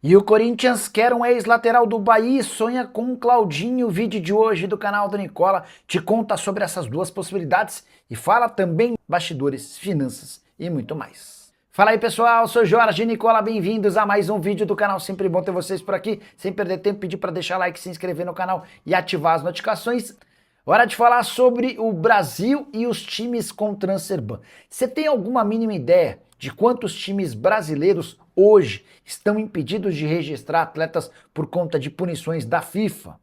E o Corinthians quer um ex-lateral do Bahia e sonha com o Claudinho. O vídeo de hoje do canal do Nicola te conta sobre essas duas possibilidades e fala também bastidores, finanças e muito mais. Fala aí pessoal, sou Jorge Nicola, bem-vindos a mais um vídeo do canal, sempre bom ter vocês por aqui. Sem perder tempo, pedir para deixar like, se inscrever no canal e ativar as notificações. Hora de falar sobre o Brasil e os times com transfer ban. Você tem alguma mínima ideia de quantos times brasileiros hoje estão impedidos de registrar atletas por conta de punições da FIFA?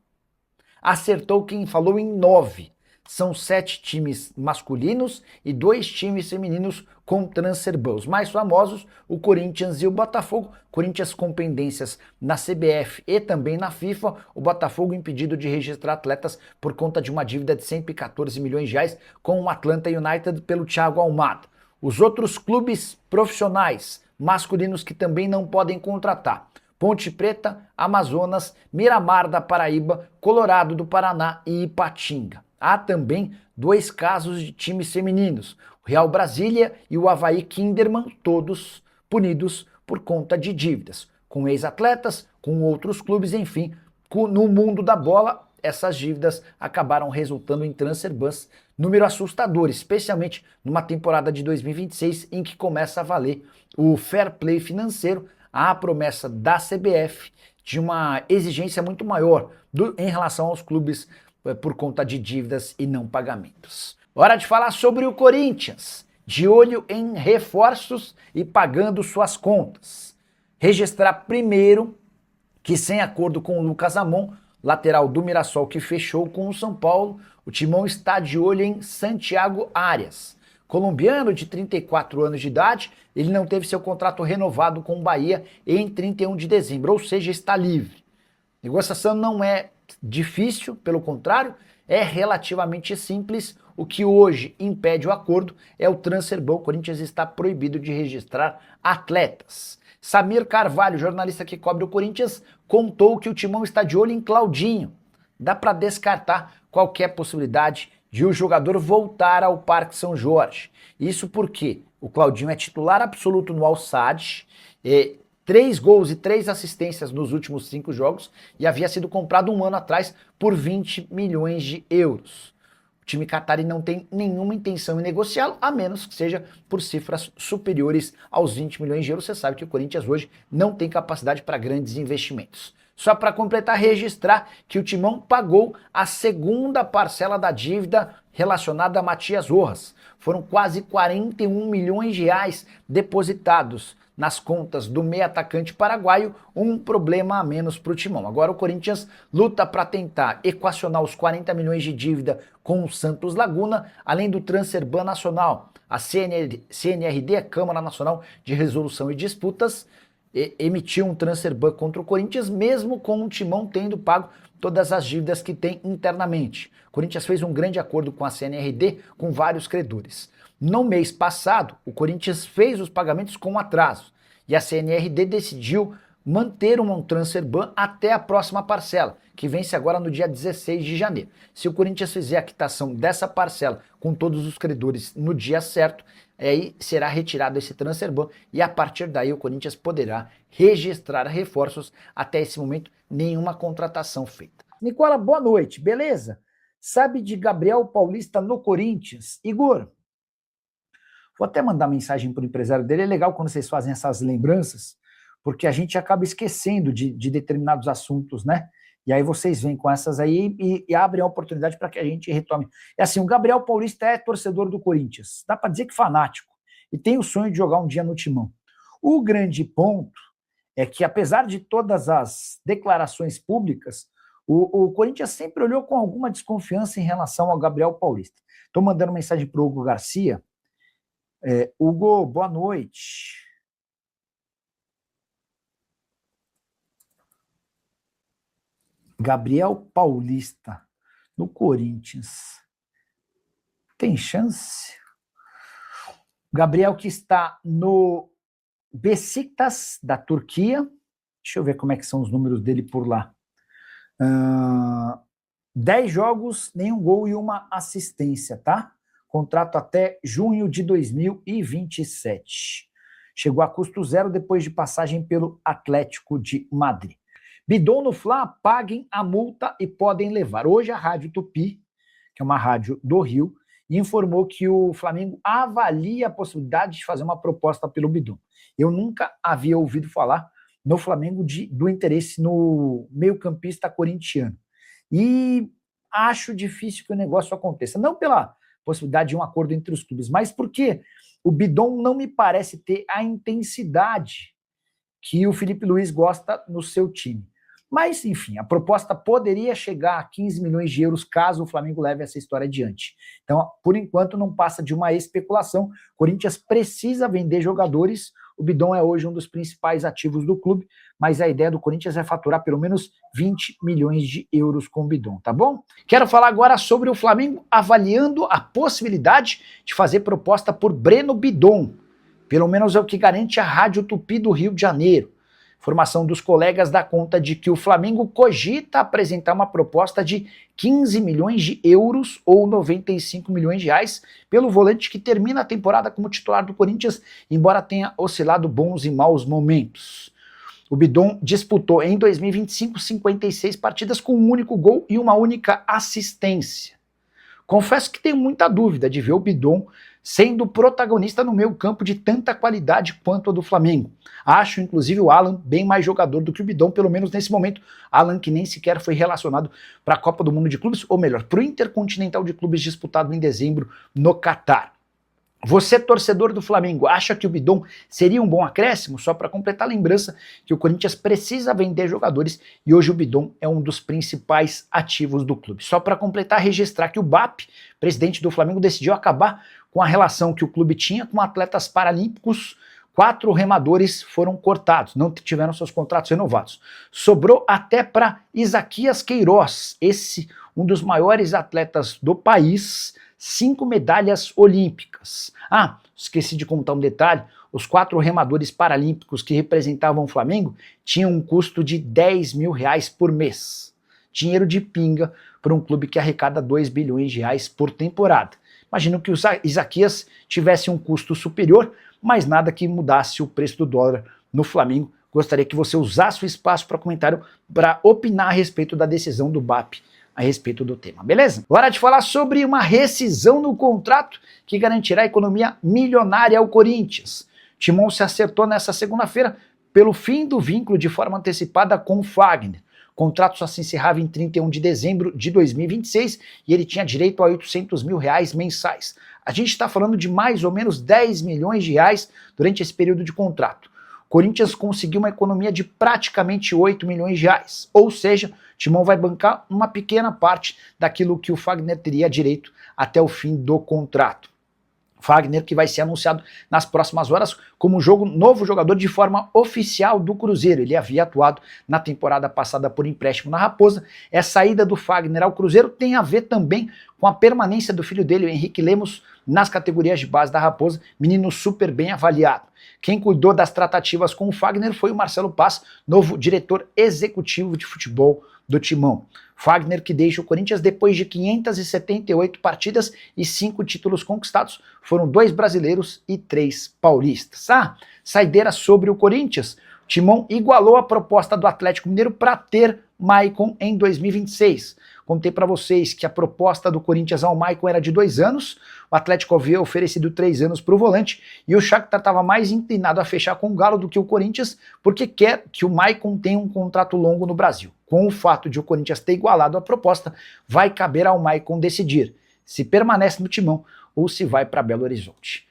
Acertou quem falou em 9. São 7 times masculinos e 2 times femininos com transfer ban. Os mais famosos, o Corinthians e o Botafogo. Corinthians com pendências na CBF e também na FIFA. O Botafogo impedido de registrar atletas por conta de uma dívida de 114 milhões de reais com o Atlanta United pelo Thiago Almada. Os outros clubes profissionais masculinos que também não podem contratar: Ponte Preta, Amazonas, Miramar da Paraíba, Colorado do Paraná e Ipatinga. Há também 2 casos de times femininos, o Real Brasília e o Avaí Kinderman, todos punidos por conta de dívidas, com ex-atletas, com outros clubes, enfim. No mundo da bola, essas dívidas acabaram resultando em transfer bans, número assustador, especialmente numa temporada de 2026 em que começa a valer o fair play financeiro, a promessa da CBF de uma exigência muito maior em relação aos clubes por conta de dívidas e não pagamentos. Hora de falar sobre o Corinthians, de olho em reforços e pagando suas contas. Registrar primeiro que, sem acordo com o Lucas Amon, lateral do Mirassol que fechou com o São Paulo, o Timão está de olho em Santiago Arias. Colombiano de 34 anos de idade, ele não teve seu contrato renovado com o Bahia em 31 de dezembro, ou seja, está livre. Negociação não é difícil, pelo contrário, é relativamente simples. O que hoje impede o acordo é o transfer ban. O Corinthians está proibido de registrar atletas. Samir Carvalho, jornalista que cobre o Corinthians, contou que o Timão está de olho em Claudinho. Dá para descartar qualquer possibilidade de o jogador voltar ao Parque São Jorge. Isso porque o Claudinho é titular absoluto no Al-Sadd, 3 gols e 3 assistências nos últimos 5 jogos, e havia sido comprado um ano atrás por 20 milhões de euros. O time catarí não tem nenhuma intenção em negociá-lo, a menos que seja por cifras superiores aos 20 milhões de euros. Você sabe que o Corinthians hoje não tem capacidade para grandes investimentos. Só para completar, registrar que o Timão pagou a segunda parcela da dívida relacionada a Matias Rojas. Foram quase 41 milhões de reais depositados nas contas do meio atacante paraguaio, um problema a menos para o Timão. Agora o Corinthians luta para tentar equacionar os 40 milhões de dívida com o Santos Laguna, além do transfer ban nacional. A CNRD, a Câmara Nacional de Resolução e Disputas, emitiu um transfer ban contra o Corinthians, mesmo com o Timão tendo pago todas as dívidas que tem internamente. O Corinthians fez um grande acordo com a CNRD, com vários credores. No mês passado, o Corinthians fez os pagamentos com atraso e a CNRD decidiu manter um transfer ban até a próxima parcela, que vence agora no dia 16 de janeiro. Se o Corinthians fizer a quitação dessa parcela com todos os credores no dia certo, aí será retirado esse transfer ban e a partir daí o Corinthians poderá registrar reforços. Até esse momento, nenhuma contratação feita. Nicola, boa noite, beleza? Sabe de Gabriel Paulista no Corinthians? Igor, vou até mandar mensagem para o empresário dele. É legal quando vocês fazem essas lembranças, porque a gente acaba esquecendo de determinados assuntos, né? E aí vocês vêm com essas aí e abrem a oportunidade para que a gente retome. É assim, o Gabriel Paulista é torcedor do Corinthians, dá para dizer que fanático, e tem o sonho de jogar um dia no Timão. O grande ponto é que, apesar de todas as declarações públicas, o Corinthians sempre olhou com alguma desconfiança em relação ao Gabriel Paulista. Estou mandando mensagem para o Hugo Garcia. Hugo, boa noite. Gabriel Paulista no Corinthians. Tem chance? Gabriel que está no Besiktas da Turquia. Deixa eu ver como é que são os números dele por lá. 10 jogos, nenhum gol e uma assistência, tá? Contrato até junho de 2027. chegou a custo zero depois de passagem pelo Atlético de Madrid. Bidon no Fla, paguem a multa e podem levar. Hoje a Rádio Tupi, que é uma rádio do Rio, informou que o Flamengo avalia a possibilidade de fazer uma proposta pelo Bidon. Eu nunca havia ouvido falar no Flamengo do interesse no meio-campista corintiano. E acho difícil que o negócio aconteça. Não pela possibilidade de um acordo entre os clubes, mas porque o Bidon não me parece ter a intensidade que o Felipe Luiz gosta no seu time. Mas, enfim, a proposta poderia chegar a 15 milhões de euros caso o Flamengo leve essa história adiante. Então, por enquanto, não passa de uma especulação. O Corinthians precisa vender jogadores. O Bidon é hoje um dos principais ativos do clube, mas a ideia do Corinthians é faturar pelo menos 20 milhões de euros com o Bidon, tá bom? Quero falar agora sobre o Flamengo avaliando a possibilidade de fazer proposta por Breno Bidon. Pelo menos é o que garante a Rádio Tupi do Rio de Janeiro. Informação dos colegas dá conta de que o Flamengo cogita apresentar uma proposta de 15 milhões de euros ou 95 milhões de reais pelo volante que termina a temporada como titular do Corinthians, embora tenha oscilado bons e maus momentos. O Bidon disputou em 2025 56 partidas com um único gol e uma única assistência. Confesso que tenho muita dúvida de ver o Bidon sendo protagonista no meio campo de tanta qualidade quanto a do Flamengo. Acho, inclusive, o Alan bem mais jogador do que o Bidon, pelo menos nesse momento. Alan que nem sequer foi relacionado para a Copa do Mundo de Clubes, ou melhor, para o Intercontinental de Clubes disputado em dezembro no Catar. Você, torcedor do Flamengo, acha que o Bidon seria um bom acréscimo? Só para completar a lembrança que o Corinthians precisa vender jogadores e hoje o Bidon é um dos principais ativos do clube. Só para completar, registrar que o BAP, presidente do Flamengo, decidiu acabar com a relação que o clube tinha com atletas paralímpicos. 4 remadores foram cortados, não tiveram seus contratos renovados. Sobrou até para Isaquias Queiroz, esse um dos maiores atletas do país, 5 medalhas olímpicas. Esqueci de contar um detalhe, os 4 remadores paralímpicos que representavam o Flamengo tinham um custo de 10 mil reais por mês. Dinheiro de pinga para um clube que arrecada 2 bilhões de reais por temporada. Imagino que o Isaquias tivesse um custo superior, mas nada que mudasse o preço do dólar no Flamengo. Gostaria que você usasse o espaço para comentário para opinar a respeito da decisão do BAP a respeito do tema, beleza? Hora de falar sobre uma rescisão no contrato que garantirá a economia milionária ao Corinthians. Timão se acertou nessa segunda-feira pelo fim do vínculo de forma antecipada com o Fagner. O contrato só se encerrava em 31 de dezembro de 2026 e ele tinha direito a 800 mil reais mensais. A gente está falando de mais ou menos 10 milhões de reais durante esse período de contrato. O Corinthians conseguiu uma economia de praticamente 8 milhões de reais, ou seja, Timão vai bancar uma pequena parte daquilo que o Fagner teria direito até o fim do contrato. Fagner que vai ser anunciado nas próximas horas como novo jogador de forma oficial do Cruzeiro. Ele havia atuado na temporada passada por empréstimo na Raposa. Essa ida do Fagner ao Cruzeiro tem a ver também com a permanência do filho dele, o Henrique Lemos, nas categorias de base da Raposa, menino super bem avaliado. Quem cuidou das tratativas com o Fagner foi o Marcelo Paz, novo diretor executivo de futebol do Timão. Fagner que deixa o Corinthians depois de 578 partidas e 5 títulos conquistados. Foram 2 brasileiros e 3 paulistas. Saideira sobre o Corinthians. O Timão igualou a proposta do Atlético Mineiro para ter Maicon em 2026. Contei para vocês que a proposta do Corinthians ao Maicon era de 2 anos, o Atlético havia oferecido 3 anos para o volante e o Shakhtar estava mais inclinado a fechar com o Galo do que o Corinthians, porque quer que o Maicon tenha um contrato longo no Brasil. Com o fato de o Corinthians ter igualado a proposta, vai caber ao Maicon decidir se permanece no Timão ou se vai para Belo Horizonte.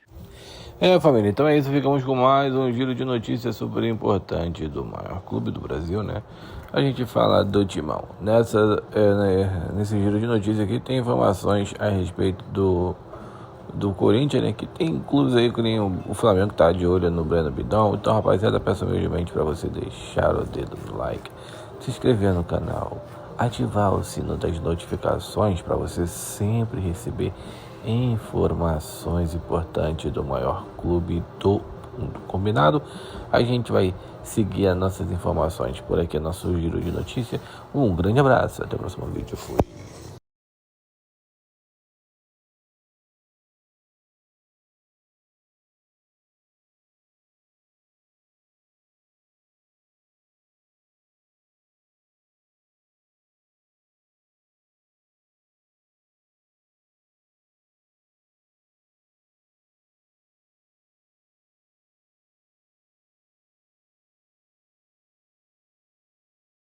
Família, então é isso, ficamos com mais um giro de notícias super importante do maior clube do Brasil, né? A gente fala do Timão. Nesse giro de notícias aqui tem informações a respeito do Corinthians, né? Que tem clubes aí que nem o Flamengo que tá de olho no Breno Bidon. Então, rapaziada, peço humildemente para você deixar o dedo no like, se inscrever no canal, ativar o sino das notificações para você sempre receber informações importantes do maior clube do mundo. Combinado? A gente vai seguir as nossas informações por aqui, nosso giro de notícia. Um grande abraço, até o próximo vídeo. Fui.